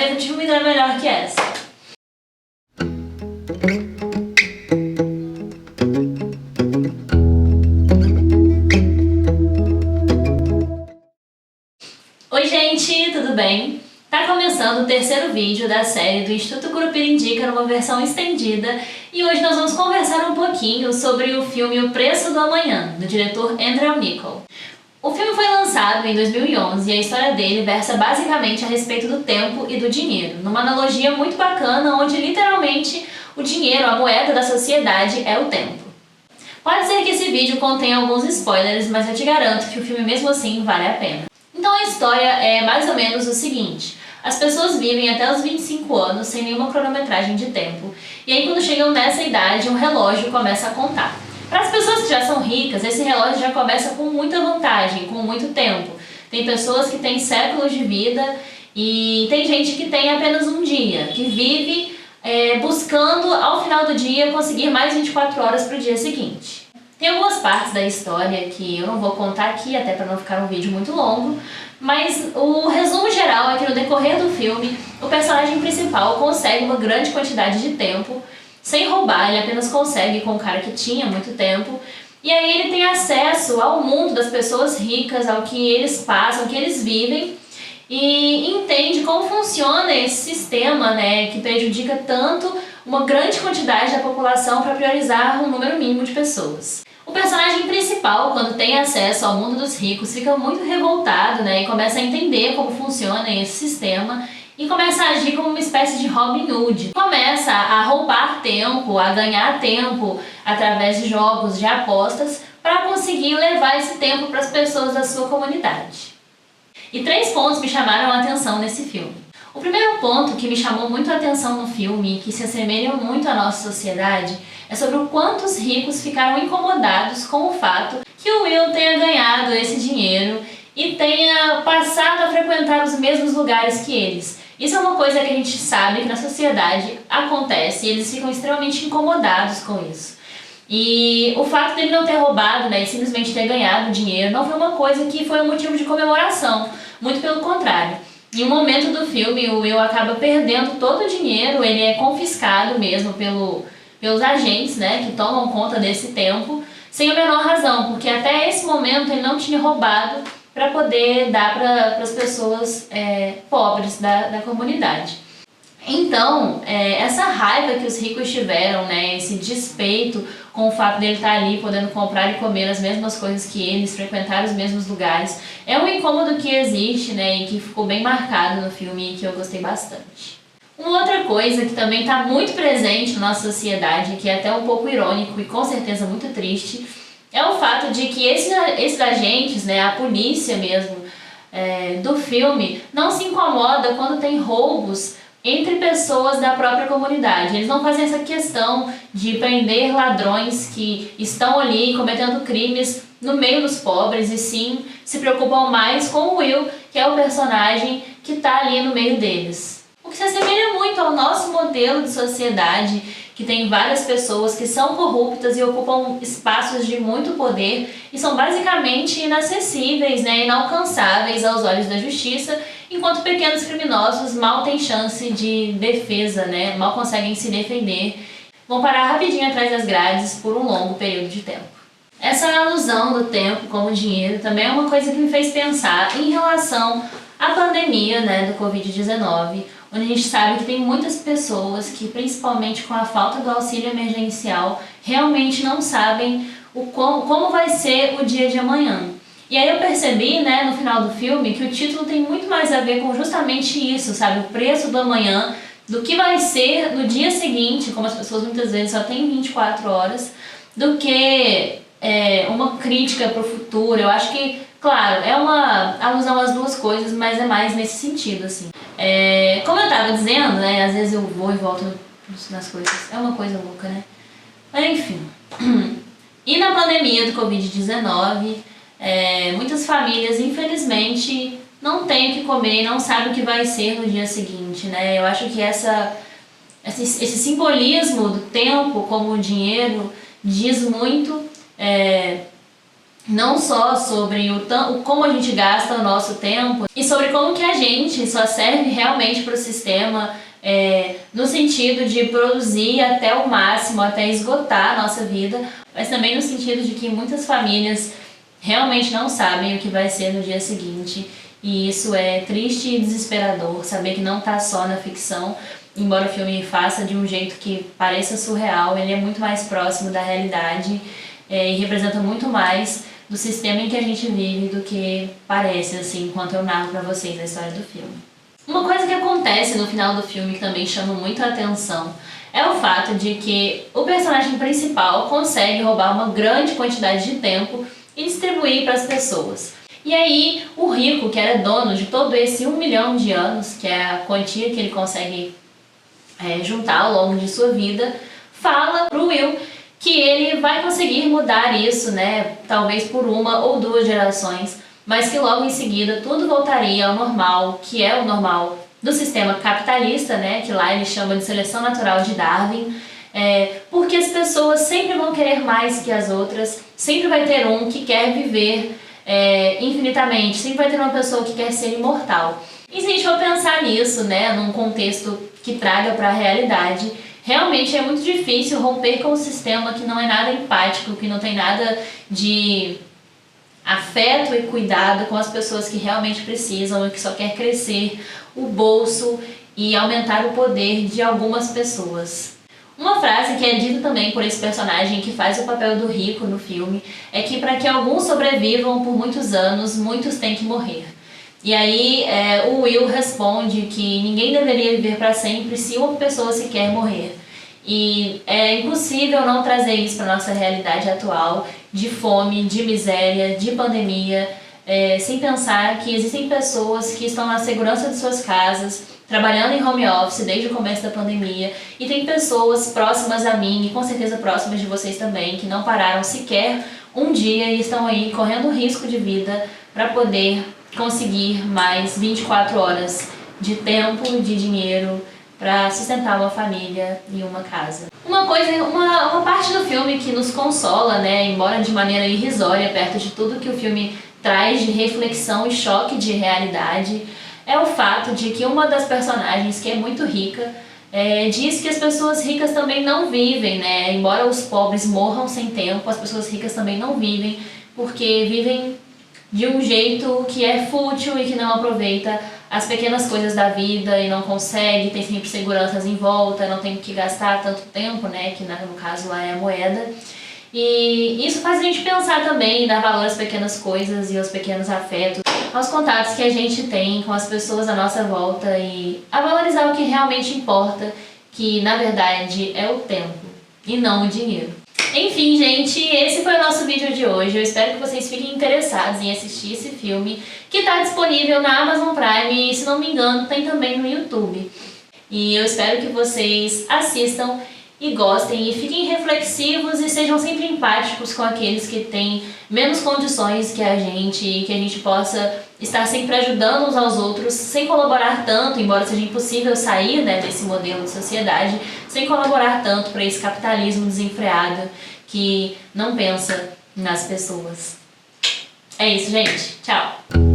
teve filme ainda melhor que essa. Oi gente, tudo bem? Tá começando o terceiro vídeo da série do Instituto Curupira Indica numa versão estendida e hoje nós vamos conversar um pouquinho sobre o filme O Preço do Amanhã, do diretor Andrew Niccol. O filme foi lançado em 2011 e a história dele versa basicamente a respeito do tempo e do dinheiro, numa analogia muito bacana onde literalmente o dinheiro, a moeda da sociedade, é o tempo. Pode ser que esse vídeo contenha alguns spoilers, mas eu te garanto que o filme mesmo assim vale a pena. Então a história é mais ou menos o seguinte: as pessoas vivem até os 25 anos sem nenhuma cronometragem de tempo, e aí quando chegam nessa idade um relógio começa a contar. Para as pessoas que já são ricas, esse relógio já começa com muita vantagem, com muito tempo. Tem pessoas que têm séculos de vida e tem gente que tem apenas um dia, que vive buscando ao final do dia conseguir mais 24 horas para o dia seguinte. Tem algumas partes da história que eu não vou contar aqui, até para não ficar um vídeo muito longo, mas o resumo geral é que no decorrer do filme, o personagem principal consegue uma grande quantidade de tempo, sem roubar, ele apenas consegue com um cara que tinha muito tempo, e aí ele tem acesso ao mundo das pessoas ricas, ao que eles passam, ao que eles vivem, e entende como funciona esse sistema, né, que prejudica tanto uma grande quantidade da população para priorizar um número mínimo de pessoas. O personagem principal, quando tem acesso ao mundo dos ricos, fica muito revoltado, né, e começa a entender como funciona esse sistema e começa a agir como uma espécie de Robin Hood. Começa a roubar tempo, a ganhar tempo através de jogos, de apostas, para conseguir levar esse tempo para as pessoas da sua comunidade. E 3 pontos me chamaram a atenção nesse filme. O primeiro ponto que me chamou muito a atenção no filme e que se assemelha muito à nossa sociedade é sobre o quanto os ricos ficaram incomodados com o fato que o Will tenha ganhado esse dinheiro e tenha passado a frequentar os mesmos lugares que eles. Isso é uma coisa que a gente sabe que na sociedade acontece e eles ficam extremamente incomodados com isso. E o fato dele não ter roubado, né, e simplesmente ter ganhado dinheiro não foi uma coisa que foi um motivo de comemoração, muito pelo contrário. Em um momento do filme, o Will acaba perdendo todo o dinheiro, ele é confiscado mesmo pelos agentes, né, que tomam conta desse tempo, sem a menor razão, porque até esse momento ele não tinha roubado para poder dar para as pessoas pobres da comunidade. Então, essa raiva que os ricos tiveram, né, esse despeito com o fato dele estar ali podendo comprar e comer as mesmas coisas que eles, frequentar os mesmos lugares, é um incômodo que existe, né, e que ficou bem marcado no filme e que eu gostei bastante. Uma outra coisa que também está muito presente na nossa sociedade, que é até um pouco irônico e com certeza muito triste, é o fato de que esses agentes, né, a polícia mesmo do filme, não se incomoda quando tem roubos entre pessoas da própria comunidade. Eles não fazem essa questão de prender ladrões que estão ali cometendo crimes no meio dos pobres, e sim se preocupam mais com o Will, que é o personagem que está ali no meio deles. O que se assemelha muito ao nosso modelo de sociedade, que tem várias pessoas que são corruptas e ocupam espaços de muito poder e são basicamente inacessíveis, né, inalcançáveis aos olhos da justiça, enquanto pequenos criminosos mal têm chance de defesa, né, mal conseguem se defender, vão parar rapidinho atrás das grades por um longo período de tempo. Essa alusão do tempo como dinheiro também é uma coisa que me fez pensar em relação à pandemia, né, do Covid-19, onde a gente sabe que tem muitas pessoas que, principalmente com a falta do auxílio emergencial, realmente não sabem como vai ser o dia de amanhã. E aí eu percebi, né, no final do filme, que o título tem muito mais a ver com justamente isso, sabe? O preço do amanhã, do que vai ser no dia seguinte, como as pessoas muitas vezes só têm 24 horas, do que uma crítica para o futuro. Eu acho que, claro, é uma alusão às duas coisas, mas é mais nesse sentido, assim. Como eu estava dizendo, né, às vezes eu vou e volto nas coisas, é uma coisa louca, né? Mas enfim. E na pandemia do Covid-19, muitas famílias, infelizmente, não têm o que comer e não sabem o que vai ser no dia seguinte, né? Eu acho que esse simbolismo do tempo como dinheiro diz muito não só sobre como a gente gasta o nosso tempo e sobre como que a gente só serve realmente para o sistema, no sentido de produzir até o máximo, até esgotar a nossa vida, mas também no sentido de que muitas famílias realmente não sabem o que vai ser no dia seguinte, e isso é triste e desesperador, saber que não está só na ficção. Embora o filme faça de um jeito que pareça surreal, ele é muito mais próximo da realidade, e representa muito mais do sistema em que a gente vive do que parece, assim, enquanto eu narro pra vocês a história do filme. Uma coisa que acontece no final do filme que também chama muito a atenção é o fato de que o personagem principal consegue roubar uma grande quantidade de tempo e distribuir para as pessoas. E aí o rico, que era dono de todo esse 1 milhão de anos, que é a quantia que ele consegue juntar ao longo de sua vida, fala pro Will que ele vai conseguir mudar isso, né? Talvez por 1 ou 2 gerações, mas que logo em seguida tudo voltaria ao normal, que é o normal do sistema capitalista, né? Que lá eles chamam de seleção natural de Darwin, porque as pessoas sempre vão querer mais que as outras, sempre vai ter um que quer viver infinitamente, sempre vai ter uma pessoa que quer ser imortal. E se a gente for pensar nisso, né, num contexto que traga para a realidade, realmente é muito difícil romper com um sistema que não é nada empático, que não tem nada de afeto e cuidado com as pessoas que realmente precisam e que só quer crescer o bolso e aumentar o poder de algumas pessoas. Uma frase que é dita também por esse personagem que faz o papel do rico no filme é que para que alguns sobrevivam por muitos anos, muitos têm que morrer. E aí o Will responde que ninguém deveria viver para sempre se uma pessoa sequer morrer. E é impossível não trazer isso para a nossa realidade atual, de fome, de miséria, de pandemia, sem pensar que existem pessoas que estão na segurança de suas casas, trabalhando em home office desde o começo da pandemia, e tem pessoas próximas a mim, e com certeza próximas de vocês também, que não pararam sequer um dia e estão aí correndo risco de vida para poder conseguir mais 24 horas de tempo, de dinheiro, para sustentar uma família e uma casa. Uma parte do filme que nos consola, né, embora de maneira irrisória, perto de tudo que o filme traz de reflexão e choque de realidade, é o fato de que uma das personagens, que é muito rica, diz que as pessoas ricas também não vivem, né? Embora os pobres morram sem tempo, as pessoas ricas também não vivem, porque vivem de um jeito que é fútil e que não aproveita as pequenas coisas da vida e não consegue, tem sempre seguranças em volta, não tem que gastar tanto tempo, né, que no caso lá é a moeda. E isso faz a gente pensar também, dar valor às pequenas coisas e aos pequenos afetos, aos contatos que a gente tem com as pessoas à nossa volta e a valorizar o que realmente importa, que na verdade é o tempo e não o dinheiro. Enfim, gente, esse foi o nosso vídeo de hoje. Eu espero que vocês fiquem interessados em assistir esse filme, que está disponível na Amazon Prime e, se não me engano, tem também no YouTube. E eu espero que vocês assistam e gostem e fiquem reflexivos e sejam sempre empáticos com aqueles que têm menos condições que a gente e que a gente possa estar sempre ajudando uns aos outros sem colaborar tanto, embora seja impossível sair, né, desse modelo de sociedade, sem colaborar tanto para esse capitalismo desenfreado que não pensa nas pessoas. É isso, gente. Tchau!